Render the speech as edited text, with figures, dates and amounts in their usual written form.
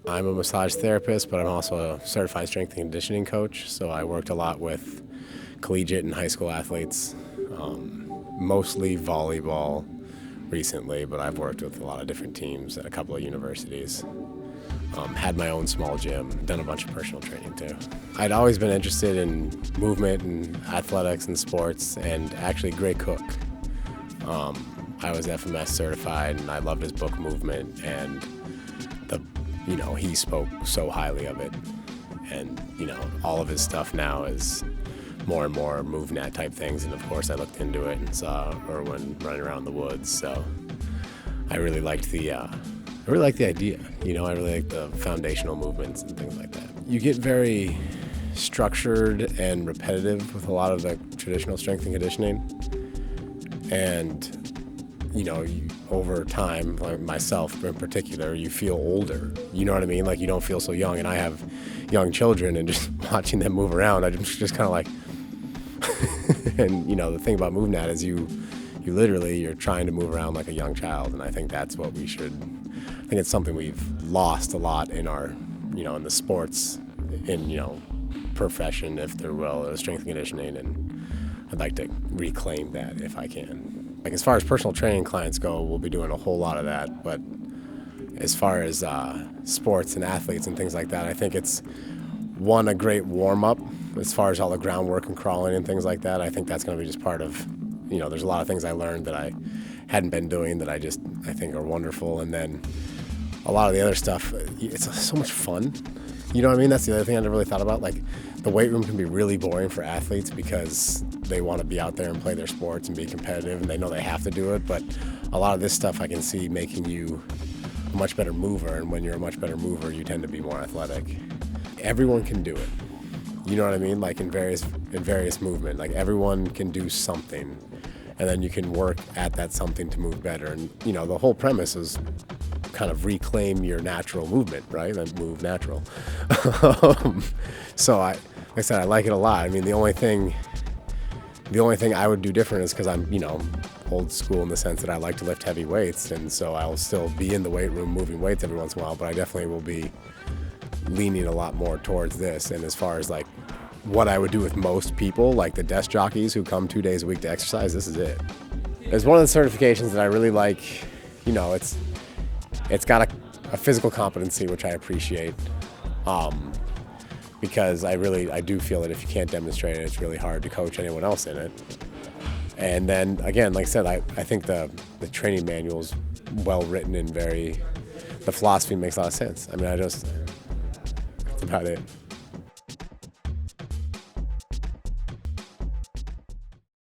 I'm a massage therapist, but I'm also a certified strength and conditioning coach, so I worked a lot with collegiate and high school athletes, mostly volleyball recently, but I've worked with a lot of different teams at a couple of universities. Had my own small gym, done a bunch of personal training too. I'd always been interested in movement and athletics and sports, and actually great cook. I was FMS certified, and I loved his book Movement, and he spoke so highly of it. And all of his stuff now is more and more MovNat type things, and of course I looked into it and saw Irwin running around the woods, so I really liked the idea. I really like the foundational movements and things like that. You get very structured and repetitive with a lot of the traditional strength and conditioning, and over time, like myself in particular, you feel older. You know what I mean? Like, you don't feel so young. And I have young children, and just watching them move around, I'm just kind of like, and the thing about MovNat is you're trying to move around like a young child, and I think that's what I think it's something we've lost a lot in our, in the sports, profession, if there will, strength and conditioning, and I'd like to reclaim that if I can. Like, as far as personal training clients go, we'll be doing a whole lot of that, but as far as sports and athletes and things like that, I think it's, one, a great warm-up as far as all the groundwork and crawling and things like that. I think that's going to be just part of, there's a lot of things I learned that I hadn't been doing that I think are wonderful, and then a lot of the other stuff, it's so much fun. You know what I mean? That's the other thing I never really thought about. Like, the weight room can be really boring for athletes because they want to be out there and play their sports and be competitive, and they know they have to do it. But a lot of this stuff I can see making you a much better mover, and when you're a much better mover, you tend to be more athletic. Everyone can do it. You know what I mean? Like, in various movement, like, everyone can do something, and then you can work at that something to move better. And the whole premise is kind of reclaim your natural movement, right? And move natural. So like I said, I like it a lot. I mean, the only thing I would do different is because I'm, old school in the sense that I like to lift heavy weights, and so I'll still be in the weight room moving weights every once in a while, but I definitely will be leaning a lot more towards this. And as far as like what I would do with most people, like the desk jockeys who come 2 days a week to exercise, this is it. It's one of the certifications that I really like. It's got a physical competency, which I appreciate, because I do feel that if you can't demonstrate it, it's really hard to coach anyone else in it. And then again, like I said, I think the training manual's well written and the philosophy makes a lot of sense. I mean, that's about it.